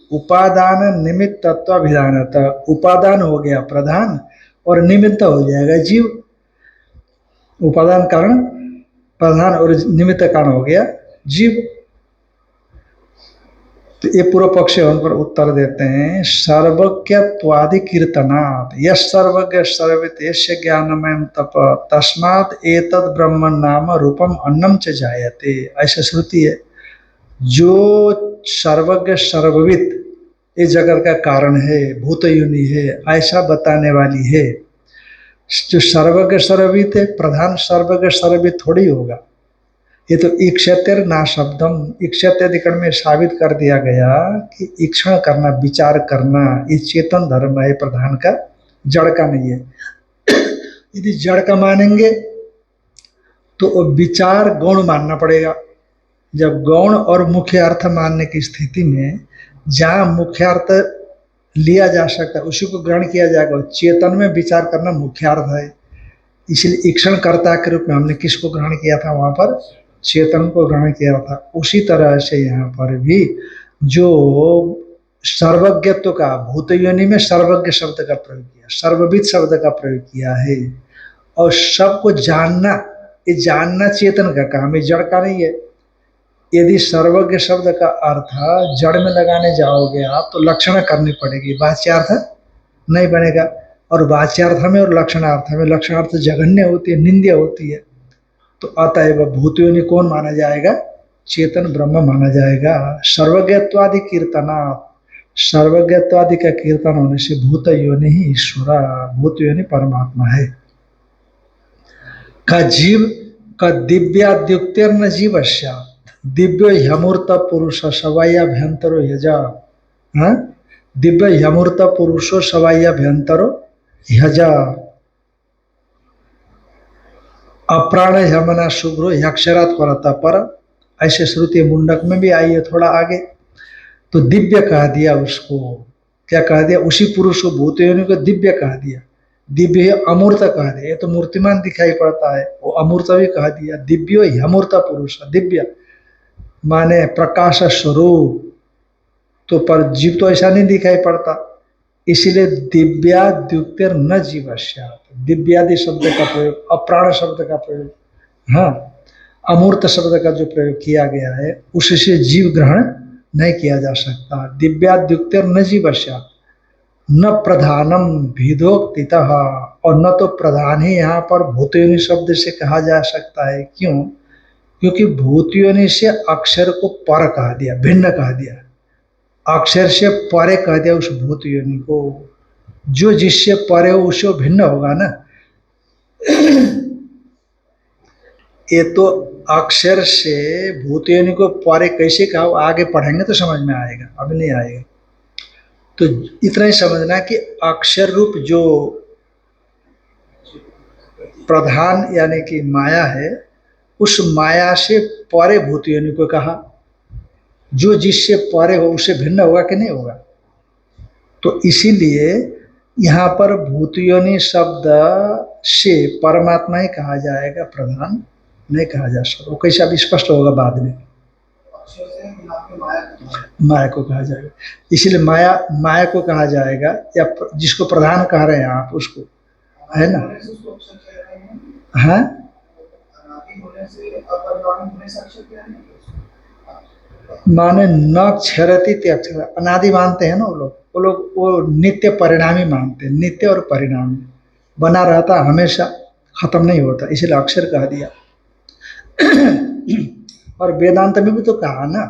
उपादान निमित्त तत्वाभिधानता। उपादान हो गया प्रधान और निमित्त हो जाएगा जीव। उपादान कारण प्रधान और निमित्त कारण हो गया जीव। तो ये पूर्व पक्ष उन पर उत्तर देते हैं सर्वज्ञत्वादि कीर्तनात् यश सर्वज्ञ सर्ववित् यस्य ज्ञानमयं तप तस्मात् एतद् ब्रह्म नाम रूपम अन्नम च जायते। ऐसा श्रुति है। जो सर्वज्ञ सर्ववित् ये जगत का कारण है, भूत योनि है, ऐसा बताने वाली है। जो सर्वज्ञ सर्ववित् है, प्रधान सर्वज्ञ सर्ववित् थोड़ी होगा। ये तो ईक्षतेर ना शब्दम, ईक्षत्याधिकरण में साबित कर दिया गया कि ईक्षण करना, विचार करना, ये चेतन धर्म है, प्रधान का, जड़ का नहीं है। यदि जड़ का मानेंगे तो वो विचार गौण मानना पड़ेगा। जब गौण और मुख्य अर्थ मानने की स्थिति में जहाँ मुख्य अर्थ लिया जा सकता है उसी को ग्रहण किया जाएगा। चेतन में विचार करना मुख्य अर्थ है, इसलिए ईक्षणकर्ता के रूप में हमने किसको ग्रहण किया था, वहां पर चेतन को ग्रहण किया था। उसी तरह से यहाँ पर भी जो सर्वज्ञत्व का, भूत योनि में सर्वज्ञ शब्द का प्रयोग किया, सर्वविद शब्द का प्रयोग किया है। और सबको जानना, ये जानना चेतन का काम है, जड़ का नहीं है। यदि सर्वज्ञ शब्द का अर्थ जड़ में लगाने जाओगे आप तो लक्षण करनी पड़ेगी, वाच्यार्थ नहीं बनेगा। और वाच्यार्थ में और लक्षणार्थ में, लक्षणार्थ जघन्य होती है, निंद्य होती है। तो अतएव भूत योनि कौन माना जाएगा, चेतन ब्रह्म माना जाएगा। सर्वज्ञत्वादि कीर्तना, सर्वज्ञत्वादि का कीर्तन होने से भूत योनि ही ईश्वर, भूत योनि परमात्मा है। का जीव का दिव्याद्युक्तिर्न जीवस्य, दिव्य ह्यमूर्त पुरुष सवायाभ्यंतरो यजा, हाँ, दिव्य ह्यमूर्त पुरुषो सवायाभ्यंतरो यजा, अप्राण ह्यमना शुभ्रो ह्यक्षरात् परतः पर, ऐसे श्रुति मुंडक में भी आई है थोड़ा आगे। तो दिव्य कह दिया उसको, क्या कह दिया, उसी पुरुष को भूत योनि को दिव्य कह दिया। दिव्य अमूर्त कह दिया, ये तो मूर्तिमान दिखाई पड़ता है, वो अमूर्त भी कह दिया। दिव्यो ह्यमूर्त पुरुष, दिव्य माने प्रकाश स्वरूप, तो पर जीव तो ऐसा नहीं दिखाई पड़ता, इसीलिए दिव्याद्युक्तिर न जीवस्य, दिव्यादि शब्द का प्रयोग, अप्राण शब्द का प्रयोग, हाँ, अमूर्त शब्द का जो प्रयोग किया गया है उससे जीव ग्रहण नहीं किया जा सकता। दिव्याद्युक्तिर न जीवस्य, न प्रधानम भिदोक्तितः, और न तो प्रधान ही यहाँ पर भूतयोनि शब्द से कहा जा सकता है। क्यों, क्योंकि भूतयोनि से अक्षर को पर कह दिया, भिन्न कह दिया, अक्षर से परे कह दिया उस भूत योनि को। जो जिससे परे हो उससे भिन्न होगा ना। ये तो अक्षर से भूत योनि को परे कैसे कहा, आगे पढ़ेंगे तो समझ में आएगा, अभी नहीं आएगा। तो इतना ही समझना कि अक्षर रूप जो प्रधान यानी कि माया है, उस माया से परे भूत योनि को कहा। जो जिससे परे हो उससे भिन्न होगा कि नहीं होगा। तो इसीलिए यहाँ पर भूत योनि शब्द से परमात्मा ही कहा जाएगा, प्रधान नहीं कहा जा सकता। वो कैसे अभी स्पष्ट होगा बाद में, माया को कहा जाएगा। इसीलिए माया को कहा जाएगा, या जिसको प्रधान कह रहे हैं आप उसको, है ना, हाँ, माने न क्षरति त्यक्षर, अनादि मानते हैं ना वो लोग वो नित्य परिणामी मानते हैं, नित्य और परिणामी, बना रहता हमेशा, खत्म नहीं होता, इसलिए अक्षर कह दिया। और वेदांत में भी तो कहा ना,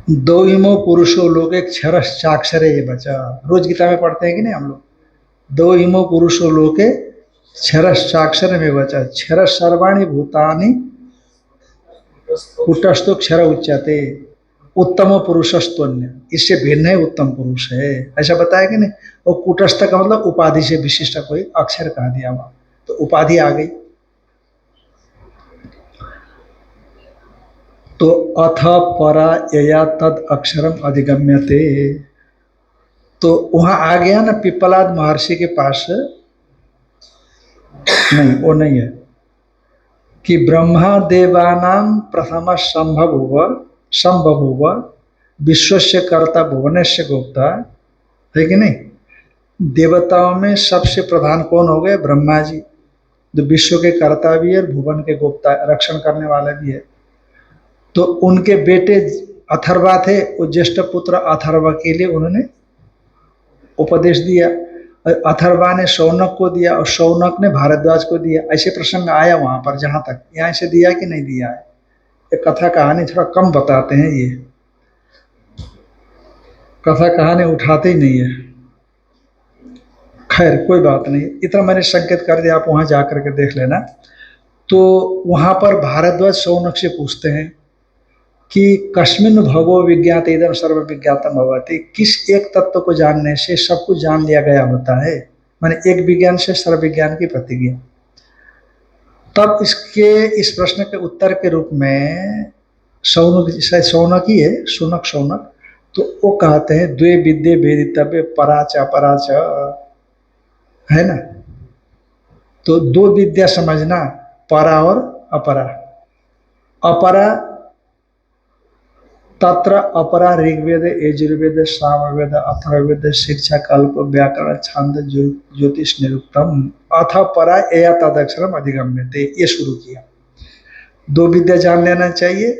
दो इमो पुरुषो लोग एक क्षरश्चाक्षरे ये बचा, रोज गीता में पढ़ते हैं कि नहीं हम लोग, दो इमो पुरुषो लोके क्षरश्चाक्षर में बचा, क्षर सर्वाणि भूतानि कुटस्थो क्षर उच्यते, उत्तम पुरुषस्तोन्य, इससे भिन्न है उत्तम पुरुष है, ऐसा बताया कि नहीं। और कुटस्थ का मतलब उपाधि से विशिष्ट कोई अक्षर कह दिया वहां, तो उपाधि आ गई। तो अथ परा यया तद अक्षरम अधिगम्यते, तो वहां आ गया ना पिप्पलाद महर्षि के पास, नहीं वो नहीं है, कि ब्रह्मा देवानां प्रथम संभव हुआ विश्वस्य कर्ता भुवनस्य गोप्ता, है कि नहीं। देवताओं में सबसे प्रधान कौन हो गए, ब्रह्मा जी, जो विश्व के कर्ता भी है, भुवन के गोप्ता, रक्षण करने वाले भी है। तो उनके बेटे अथर्वा थे, वो ज्येष्ठ पुत्र अथर्वा के लिए उन्होंने उपदेश दिया, और अथर्वा ने शौनक को दिया और शौनक ने भारद्वाज को दिया। ऐसे प्रसंग आया वहां पर, जहां तक यहाँ से दिया कि नहीं दिया है, ये कथा कहानी थोड़ा कम बताते हैं, ये कथा कहानी उठाते ही नहीं है। खैर कोई बात नहीं, इतना मैंने संकेत कर दिया, आप वहां जाकर के देख लेना। तो वहां पर भारद्वाज शौनक से पूछते हैं कि कस्मिन् भगो विज्ञात इदं सर्व विज्ञातम भवति, किस एक तत्व को जानने से सब कुछ जान लिया गया होता है, माने एक विज्ञान से सर्व विज्ञान की प्रतिज्ञा। तब इसके इस प्रश्न के उत्तर के रूप में शौनक, शायद शौनक ही है, शौनक शौनक, तो वो कहते हैं द्वे विद्ये वेदितव्य पराच अपराच, है ना। तो दो विद्या समझना, परा और अपरा। अपरा, तत्र अपरा ऋग्वेद यजुर्वेद सामवेद अथर्ववेद शिक्षा कल्प व्याकरण छंद ज्योतिष निरुक्तम अथ परा एया तदक्षरम अधिगम्यते, ये शुरू किया। दो विद्या जान लेना चाहिए,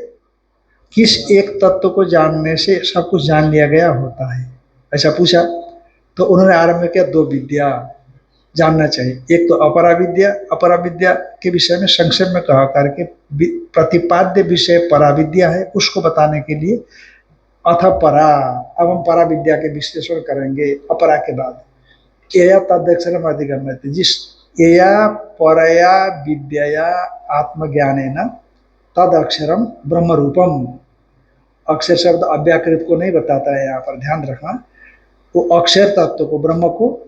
किस एक तत्व को जानने से सब कुछ जान लिया गया होता है, ऐसा पूछा। तो उन्होंने आरंभ किया दो विद्या जानना चाहिए। एक तो अपरा विद्या, अपरा विद्या के विषय में संक्षेप में कहा करके प्रतिपाद्य विषय परा विद्या है, उसको बताने के लिए अथ परा। अब हम परा विद्या के विश्लेषण करेंगे अपरा के बाद। एया तदक्षरम अधिगम्यते, जिस एया परया विद्या आत्मज्ञानेन तद अक्षरम ब्रह्म रूपम। अक्षर शब्द अव्याकृत को नहीं बताता है, यहाँ पर ध्यान रखना। वो अक्षर तत्व को, ब्रह्म को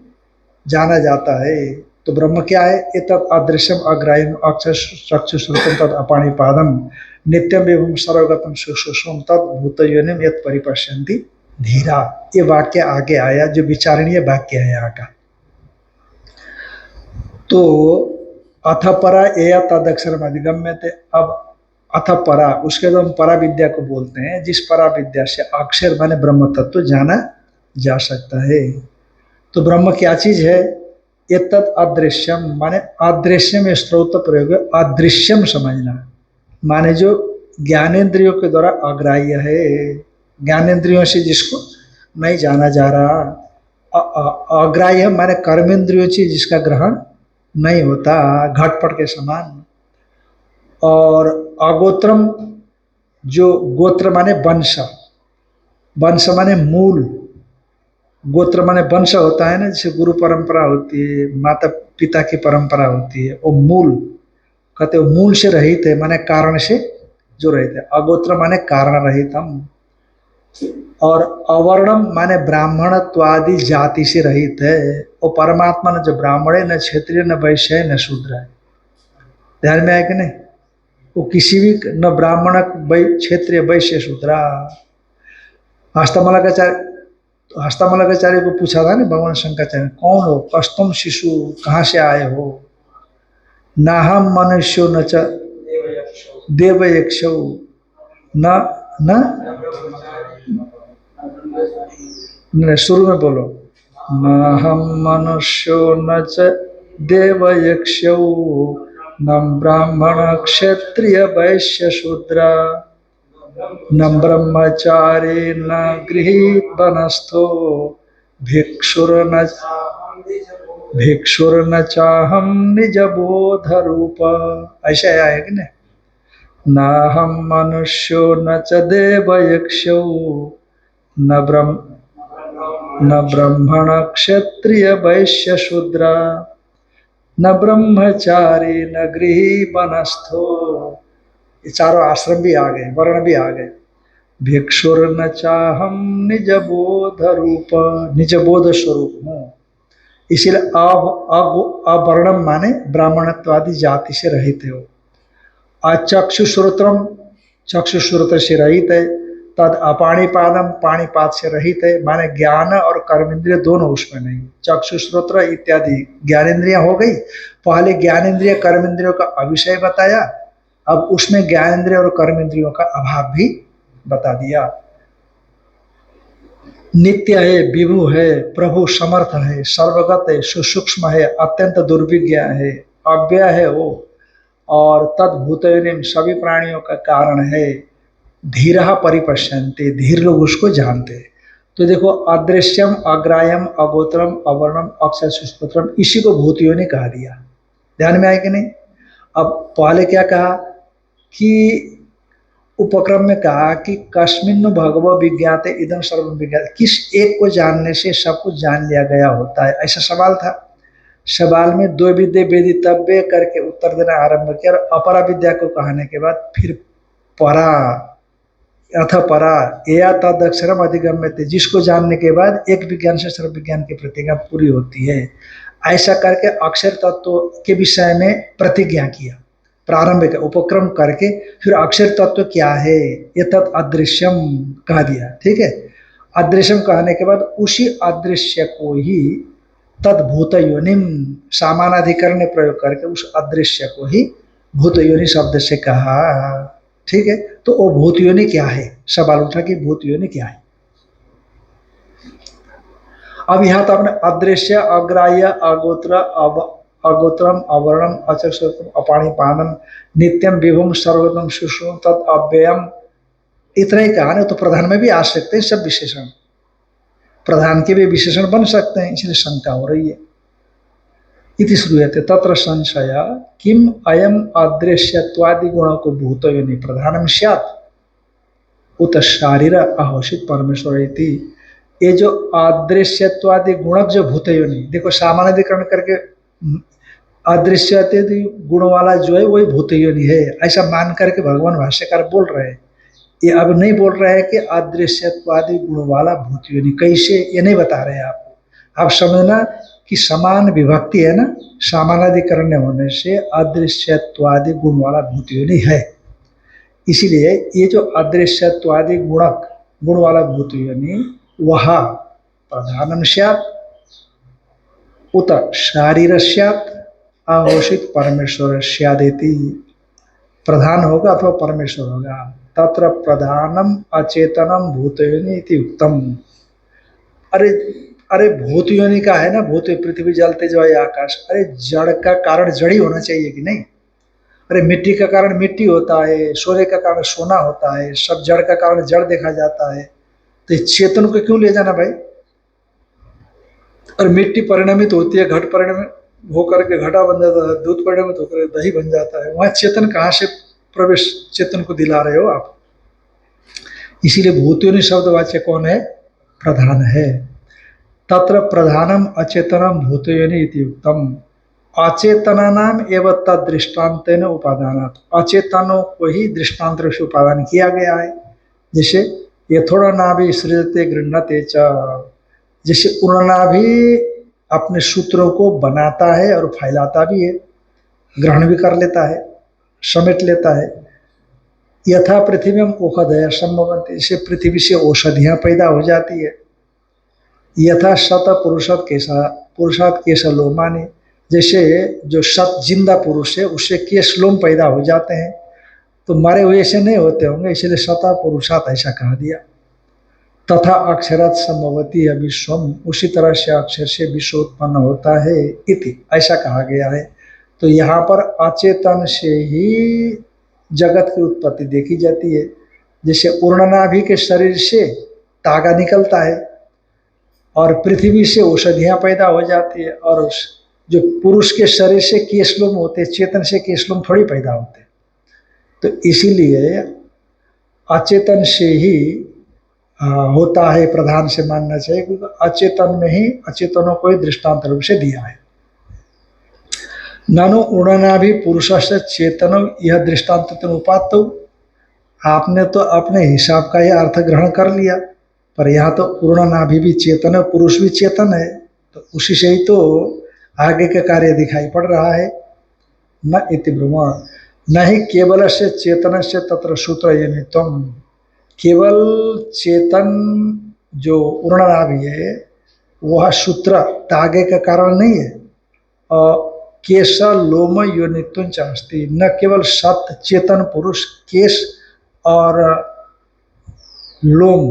जाना जाता है। तो ब्रह्म क्या है? एतत् अदृश्यम अग्राह्यम अक्षर चक्षुश्रुतम तद अपाणिपादम नित्यम विभुम सर्वगतम सुसूक्ष्मम तद भूतयोनिम यत् परिपश्यन्ति धीरा। ये वाक्य आगे आया जो विचारणीय वाक्य है यहाँ का। तो अथ परा एया तदक्षरम अधिगम्यते। अब अथ परा, उसके बाद हम परा विद्या को बोलते हैं, जिस परा विद्या से अक्षर माने ब्रह्म तत्व जाना जा सकता है। तो ब्रह्म क्या चीज है? एतत् अदृश्यम, माने अदृश्य में स्त्रोत प्रयोग है, अदृश्यम समझना, माने जो ज्ञानेंद्रियों के द्वारा अग्राह्य है, ज्ञानेंद्रियों से जिसको नहीं जाना जा रहा। अग्राह्य माने कर्मेंद्रियों से जिसका ग्रहण नहीं होता, घटपट के समान। और अगोत्रम, जो गोत्र माने वंश, वंश माने मूल, गोत्र माने वंश होता है ना, जैसे गुरु परंपरा होती है, माता पिता की परंपरा होती है, वो मूल कहते हैं। मूल से रहित है माने कारण से जो रहित है। अगोत्र माने कारण रहित हम। और अवर्णम माने ब्राह्मणत्वादि जाति से रहित है। वो परमात्मा न जो ब्राह्मण है, न क्षत्रिय, न वैश्य है, न शूद्र है। ध्यान में आया कि नहीं? वो किसी भी, न ब्राह्मण, क्षत्रिय, वैश्य, शूद्रा। हस्तमलकाचार्य को पूछा था ना भगवान शंकराचार्य, कौन हो? कस्तम शिशु, कहाँ से आए हो? नाहम मनुष्यो न च देव यक्षो न शुरू में बोलो, नाहम मनुष्यो न च देव यक्षो न ब्राह्मण क्षत्रिय वैश्य शूद्र न ब्रह्मचारी न गृहीत वनस्थो भिक्षुर्न चाहम निज बोध रूप। ऐसा है कि नहीं? न हम मनुष्यो न च देव यक्षो न ब्राह्मण क्षत्रिय वैश्य शूद्र न ब्रह्मचारी न गृही वनस्थो। ये चारों आश्रम भी आ गए, वर्ण भी आ गए। भिक्षुर्न चाहम निज बोध रूप, निज बोध स्वरूप हूँ। इसीलिए अवर्णम माने ब्राह्मणत्वादि जाति से रहित है वो। अचक्षुश्रोत्रम, चक्षुश्रोत्र से रहित है। तद अपाणिपादम, पाणिपाद से रहित है, माने ज्ञान और कर्मेंद्रिय दोनों उसमें नहीं। चक्षुश्रोत्र इत्यादि ज्ञानेन्द्रियां हो गई। पहले ज्ञानेन्द्रिय कर्मेंद्रियों का अविषय बताया, अब उसमें ज्ञानेन्द्रिय और कर्मेंद्रियों का अभाव भी बता दिया। नित्य है, विभु है, प्रभु समर्थ है, सर्वगत है, सुसूक्ष्म है, अत्यंत दुर्विज्ञ है, अव्यय है वो, और तद्भूतयोनिम, सभी प्राणियों का कारण है। धीरः परिपश्यन्ते, धीर लोग उसको जानते हैं। तो देखो, अदृश्यम, अग्राह्यम, अगोत्रम, अवर्णम, अक्षर सुष्पुत्रम, इसी को भूतयोनि कहा दिया। ध्यान में आए कि नहीं? अब पहले क्या कहा कि उपक्रम में कहा कि कस्मिन् भगवो विज्ञाते इदं सर्वं विज्ञाते, किस एक को जानने से सब कुछ जान लिया गया होता है, ऐसा सवाल था। सवाल में दो विद्या वेदितव्य करके उत्तर देना आरंभ किया, और अपरा विद्या को कहने के बाद फिर परा, अथ परा एया तद अक्षरम अधिगम्यते, जिसको जानने के बाद एक विज्ञान से सर्व विज्ञान की प्रतिज्ञा पूरी होती है। ऐसा करके अक्षर तत्व के विषय में प्रतिज्ञा किया। प्रारंभिक उपक्रम करके फिर अक्षर तत्व क्या है ये तत् अदृश्यम कह दिया। ठीक है, अदृश्यम कहने के बाद उसी अदृश्य को ही तद्भूत योनिम सामानाधिकरण ने प्रयोग करके उस अदृश्य को ही भूत योनि शब्द से कहा। ठीक है, तो वो भूत योनि क्या है, सवाल उठा कि भूत योनि क्या है। अब यहाँ तो आपने अदृश्य, अग्राह्य, अगोत्र, अगोत्रम, अवर्णम, अचक्षुरम, अपाणिपानम, नित्यम, विभुम, सर्वगतम, सुषुम, तत् अव्ययम, इतना ही कहा ना। तो प्रधान में भी आ सकते हैं सब विशेषण, प्रधान के भी विशेषण बन सकते हैं, इसलिए शंका हो रही है। इति श्रूयते तत्र संशय किम अयम अदृश्यत्वादि गुण को भूत योनि प्रधानम स्यात् उत शारीर अहोषित परमेश्वर इति। ये जो अदृश्यत्वादि गुणक जो भूत योनि, देखो सामान्यधिकरण करके अदृश्यत्वादि गुण वाला जो है वही भूत योनि है, ऐसा मान करके भगवान भाष्यकार बोल रहे हैं। ये अब नहीं बोल रहे हैं कि अदृश्यत्वादि गुण वाला भूत योनि, कैसे ये नहीं बता रहे हैं आपको। आप समझना कि समान विभक्ति है ना, सामानाधिकरण होने से अदृश्यत्वादि गुण वाला भूत योनि है। इसीलिए ये जो अदृश्यत्वादि गुण वाला भूत योनि वह प्रधानम स्यात् उत शारीर स्यात् अहोषित परमेश्वर स्यादेति। प्रधान होगा अथवा परमेश्वर होगा। तत्र प्रधानम अचेतनम भूत योनि इति उक्तम। अरे भूत योनि का है ना, भूत पृथ्वी जल तेज वायु आकाश। अरे जड़ का कारण जड़ ही होना चाहिए कि नहीं। अरे मिट्टी का कारण मिट्टी होता है, सोने का कारण सोना होता है, सब जड़ का कारण जड़ देखा जाता है। तो चेतन को क्यों ले जाना भाई। और मिट्टी परिणमित होती है, घट परिणमित होकर के घड़ा बन जाता है, दूध परिणमित होकर दही बन जाता है। वहां चेतन कहाँ से प्रवेश चेतन को दिला रहे हो आप। इसीलिए भूत योनि शब्दवाच्य कौन है, प्रधान है। तत्र प्रधानम अचेतनम भूत योनि इति उक्तम। अचेतनानाम एवं तद दृष्टांतेन उपादानात्, अचेतनों को ही दृष्टांत से उपादान किया गया है। जैसे यथोड़ा नाभि सृजते गृह्णते च, जैसे उड़नाभि अपने सूत्रों को बनाता है और फैलाता भी है, ग्रहण भी कर लेता है, समेट लेता है। यथा पृथ्वी में औषधय संभवन्ति, जैसे पृथ्वी से औषधियाँ पैदा हो जाती है। यथा शत पुरुषात केश लोमानि, जैसे जो शत जिंदा पुरुष है उससे केश लोम पैदा हो जाते हैं। तो मरे हुए से नहीं होते होंगे, इसलिए शत पुरुषात ऐसा कहा दिया। तथा अक्षरात संभवती है विश्वम, उसी तरह से अक्षर से विश्व उत्पन्न होता है इति, ऐसा कहा गया है। तो यहाँ पर अचेतन से ही जगत की उत्पत्ति देखी जाती है। जैसे उर्णनाभि के शरीर से तागा निकलता है और पृथ्वी से औषधियाँ पैदा हो जाती है, और जो पुरुष के शरीर से केशलोम होते हैं, चेतन से केशलोम थोड़ी पैदा होते हैं। तो इसीलिए अचेतन से ही होता है, प्रधान से मानना चाहिए, क्योंकि अचेतन में ही अचेतनों को ही दृष्टांत रूप से दिया है। ननु उड़नाभि पुरुष से चेतन यह दृष्टांत उपात्त। आपने तो अपने हिसाब का यह अर्थ ग्रहण कर लिया, पर यहाँ तो उड़नाभि भी चेतन है, पुरुष भी चेतन है, तो उसी से ही तो आगे का कार्य दिखाई पड़ रहा है। न इति ब्रह्म, न ही केवल से चेतन से तत्र सूत्र नित्यम, केवल चेतन जो उड़नाभि है वह सूत्र तागे का कारण नहीं है। और केश लोम योनित्व चाहती, न केवल सत चेतन पुरुष केश और लोम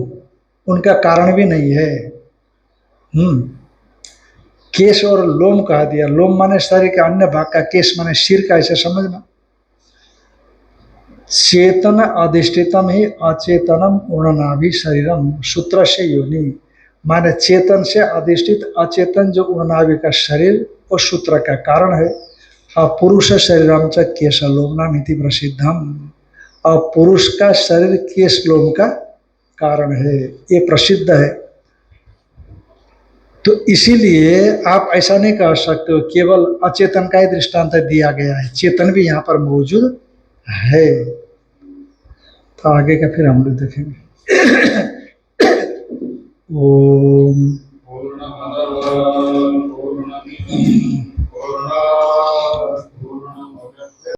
उनका कारण भी नहीं है। केश और लोम कहा दिया, लोम माने शरीर के अन्य भाग का, केश माने सिर का, ऐसे समझना। चेतन अधिष्ठितम ही अचेतनम उड़नाभि शरीरम सूत्र से योनि, माने चेतन से अधिष्ठित अचेतन जो उड़नाभि का शरीर और सूत्र का कारण है। और पुरुष शरीरम च केशलोम इति प्रसिद्धम, और पुरुष का शरीर केशलोम का कारण है, ये प्रसिद्ध है। तो इसीलिए आप ऐसा नहीं कह सकते हो केवल अचेतन का ही दृष्टांत दिया गया है, चेतन भी यहाँ पर मौजूद है। तो आगे का फिर हम लोग देखेंगे। ओम